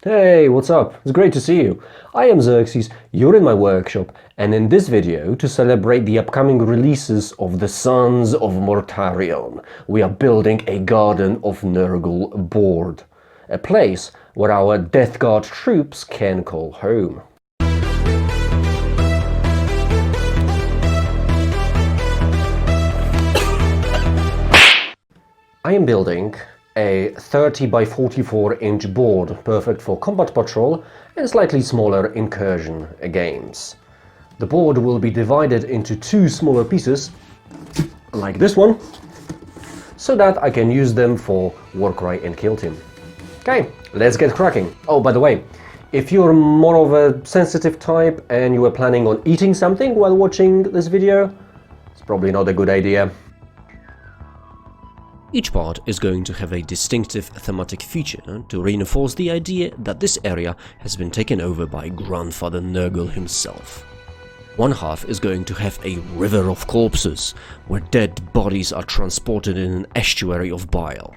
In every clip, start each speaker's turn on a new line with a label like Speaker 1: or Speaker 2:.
Speaker 1: Hey, what's up? It's great to see you. I am Xerxes, you're in my workshop, and in this video, to celebrate the upcoming releases of the Sons of Mortarion, we are building a Garden of Nurgle board. A place where our Death Guard troops can call home. I am building a 30 by 44 inch board, perfect for combat patrol and slightly smaller incursion games. The board will be divided into two smaller pieces, like this one, so that I can use them for warcry and kill team. Okay, let's get cracking. Oh, by the way, if you're more of a sensitive type and you were planning on eating something while watching this video, it's probably not a good idea.
Speaker 2: Each part is going to have a distinctive thematic feature to reinforce the idea that this area has been taken over by Grandfather Nurgle himself. One half is going to have a river of corpses, where dead bodies are transported in an estuary of bile.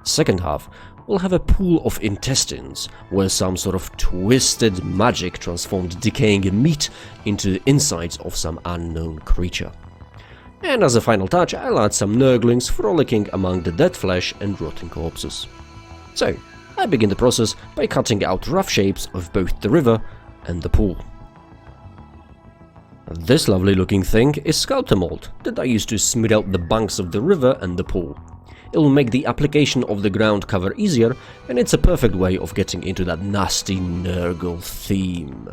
Speaker 2: Second half will have a pool of intestines, where some sort of twisted magic transformed decaying meat into the insides of some unknown creature. And as a final touch, I'll add some Nurglings frolicking among the dead flesh and rotting corpses. So, I begin the process by cutting out rough shapes of both the river and the pool. This lovely looking thing is sculptor mold that I use to smooth out the banks of the river and the pool. It will make the application of the ground cover easier, and it's a perfect way of getting into that nasty Nurgle theme.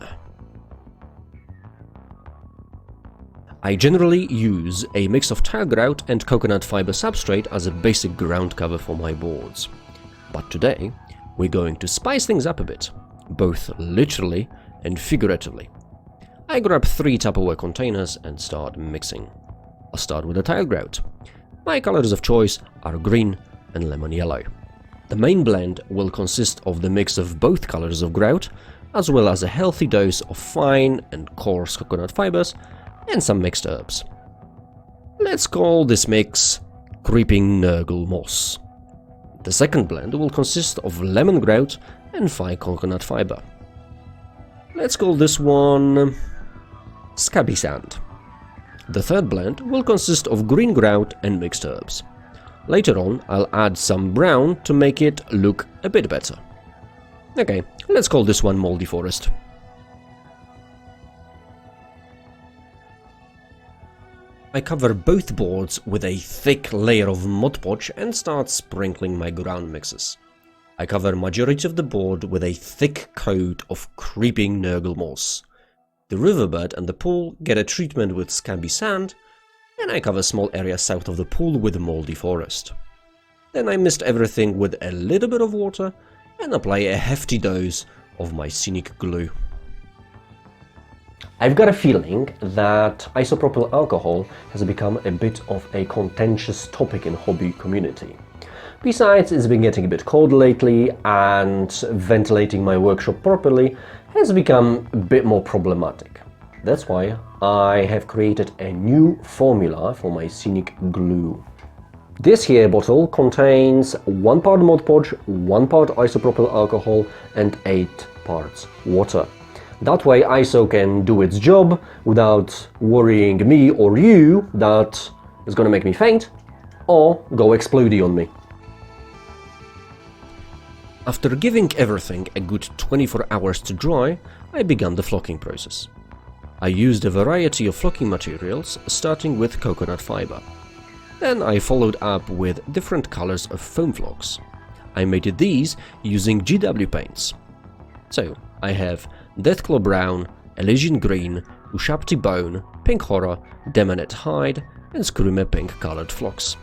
Speaker 2: I generally use a mix of tile grout and coconut fiber substrate as a basic ground cover for my boards. But today, we're going to spice things up a bit, both literally and figuratively. I grab 3 Tupperware containers and start mixing. I'll start with the tile grout. My colors of choice are green and lemon yellow. The main blend will consist of the mix of both colors of grout, as well as a healthy dose of fine and coarse coconut fibers, and some mixed herbs. Let's call this mix Creeping Nurgle Moss. The second blend will consist of lemon grout and fine coconut fiber. Let's call this one Scabby Sand. The third blend will consist of green grout and mixed herbs. Later on, I'll add some brown to make it look a bit better. Okay, let's call this one Moldy Forest. I cover both boards with a thick layer of Mod Podge and start sprinkling my ground mixes. I cover majority of the board with a thick coat of Creeping Nurgle Moss. The riverbed and the pool get a treatment with Scabby Sand, and I cover small area south of the pool with Moldy Forest. Then I mist everything with a little bit of water and apply a hefty dose of my scenic glue.
Speaker 1: I've got a feeling that isopropyl alcohol has become a bit of a contentious topic in hobby community. Besides, it's been getting a bit cold lately, and ventilating my workshop properly has become a bit more problematic. That's why I have created a new formula for my scenic glue. This here bottle contains 1 part Mod Podge, 1 part isopropyl alcohol and 8 parts water. That way ISO can do its job without worrying me or you that it's gonna make me faint or go explodey on me.
Speaker 2: After giving everything a good 24 hours to dry, I began the flocking process. I used a variety of flocking materials, starting with coconut fiber. Then I followed up with different colors of foam flocks. I made these using GW paints. So I have Deathclaw Brown, Elysian Green, Ushabti Bone, Pink Horror, Demonet Hide, and Screamer Pink colored flocks.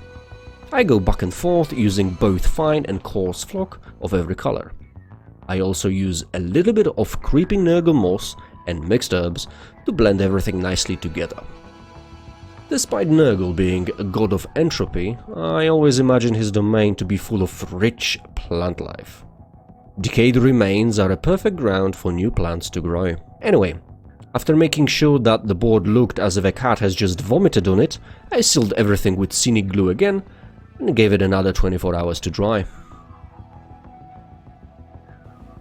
Speaker 2: I go back and forth using both fine and coarse flock of every color. I also use a little bit of Creeping Nurgle Moss and mixed herbs to blend everything nicely together. Despite Nurgle being a god of entropy, I always imagine his domain to be full of rich plant life. Decayed remains are a perfect ground for new plants to grow. Anyway, after making sure that the board looked as if a cat has just vomited on it, I sealed everything with scenic glue again and gave it another 24 hours to dry.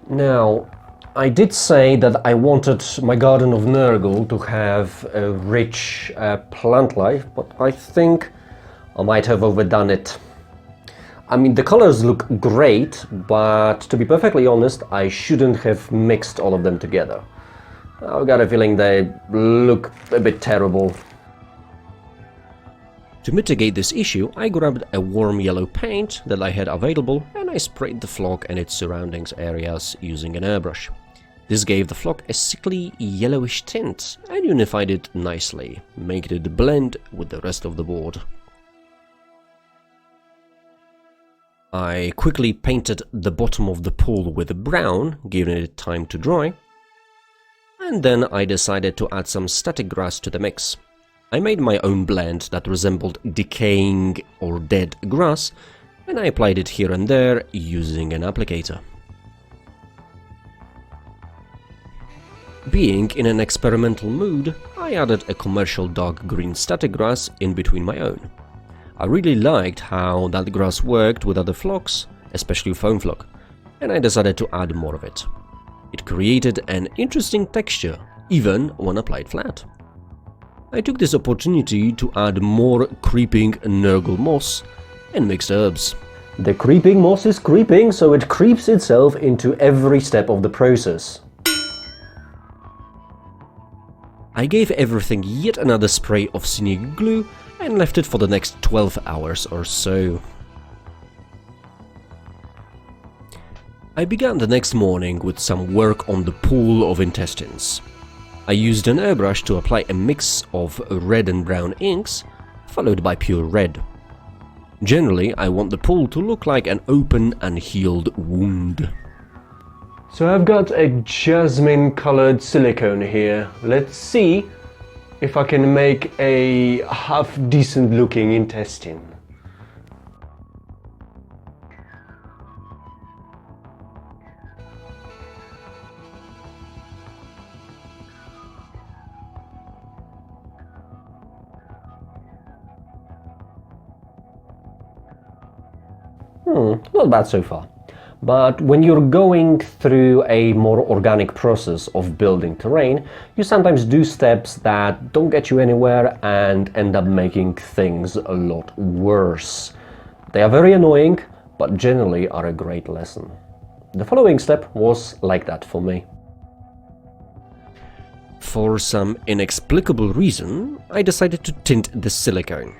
Speaker 1: Now, I did say that I wanted my Garden of Nurgle to have a rich plant life, but I think I might have overdone it. I mean, the colors look great, but to be perfectly honest, I shouldn't have mixed all of them together. I've got a feeling they look a bit terrible.
Speaker 2: To mitigate this issue, I grabbed a warm yellow paint that I had available and I sprayed the flock and its surroundings areas using an airbrush. This gave the flock a sickly yellowish tint and unified it nicely, making it blend with the rest of the board. I quickly painted the bottom of the pool with brown, giving it time to dry, and then I decided to add some static grass to the mix. I made my own blend that resembled decaying or dead grass, and I applied it here and there using an applicator. Being in an experimental mood, I added a commercial dark green static grass in between my own. I really liked how that grass worked with other flocks, especially foam flock, and I decided to add more of it. It created an interesting texture, even when applied flat. I took this opportunity to add more creeping Nurgle moss and mixed herbs.
Speaker 1: The creeping moss is creeping, so it creeps itself into every step of the process.
Speaker 2: I gave everything yet another spray of scenic glue and left it for the next 12 hours or so. I began the next morning with some work on the pool of intestines. I used an airbrush to apply a mix of red and brown inks, followed by pure red. Generally, I want the pool to look like an open and healed wound.
Speaker 1: So I've got a jasmine-colored silicone here. Let's see if I can make a half-decent looking intestine. Not bad so far. But when you're going through a more organic process of building terrain, you sometimes do steps that don't get you anywhere and end up making things a lot worse. They are very annoying, but generally are a great lesson. The following step was like that for me.
Speaker 2: For some inexplicable reason, I decided to tint the silicone.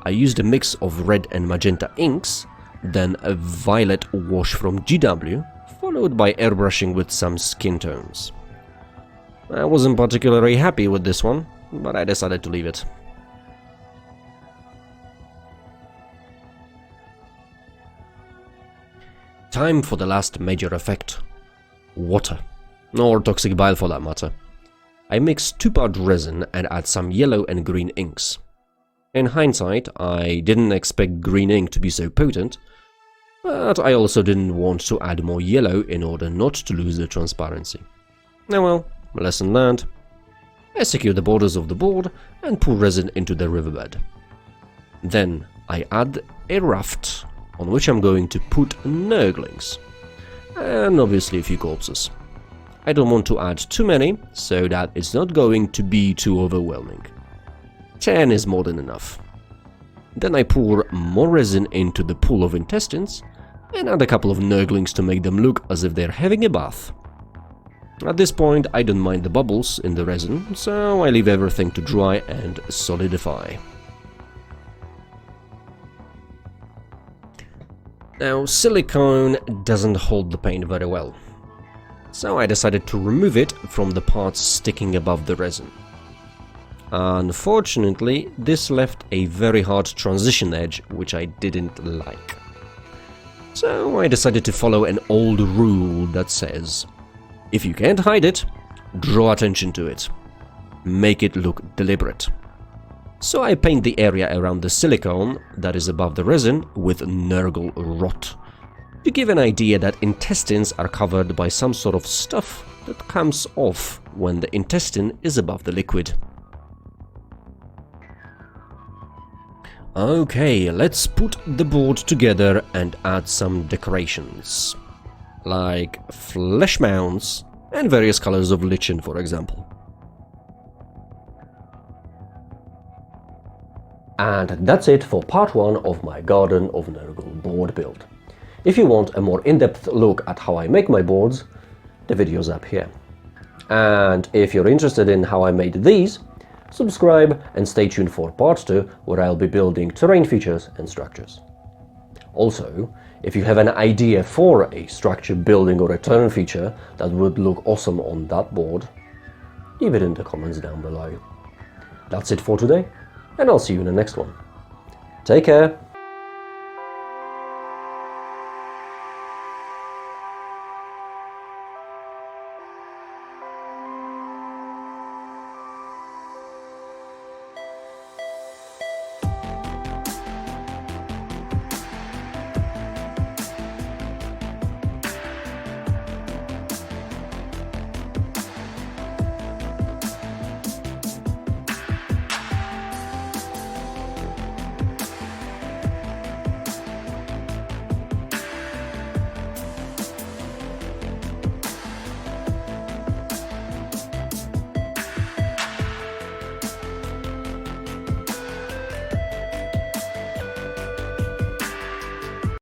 Speaker 2: I used a mix of red and magenta inks, then a violet wash from GW, followed by airbrushing with some skin tones. I wasn't particularly happy with this one, but I decided to leave it. Time for the last major effect. Water. Or toxic bile for that matter. I mix 2-part resin and add some yellow and green inks. In hindsight, I didn't expect green ink to be so potent, but I also didn't want to add more yellow in order not to lose the transparency. Oh well, lesson learned. I secure the borders of the board and pour resin into the riverbed. Then I add a raft on which I'm going to put Nurglings, and obviously a few corpses. I don't want to add too many, so that it's not going to be too overwhelming. 10 is more than enough. Then I pour more resin into the pool of intestines and add a couple of Nurglings to make them look as if they're having a bath. At this point, I don't mind the bubbles in the resin, so I leave everything to dry and solidify. Now, silicone doesn't hold the paint very well, so I decided to remove it from the parts sticking above the resin. Unfortunately, this left a very hard transition edge, which I didn't like. So I decided to follow an old rule that says, if you can't hide it, draw attention to it. Make it look deliberate. So I paint the area around the silicone that is above the resin with Nurgle rot, to give an idea that intestines are covered by some sort of stuff that comes off when the intestine is above the liquid. Okay, let's put the board together and add some decorations. like flesh mounts and various colors of lichen, for example.
Speaker 1: And that's it for part 1 of my Garden of Nurgle board build. If you want a more in-depth look at how I make my boards, the video's up here. And if you're interested in how I made these, subscribe and stay tuned for part 2, where I'll be building terrain features and structures. Also, if you have an idea for a structure building or a turn feature that would look awesome on that board, leave it in the comments down below. That's it for today, and I'll see you in the next one. Take care!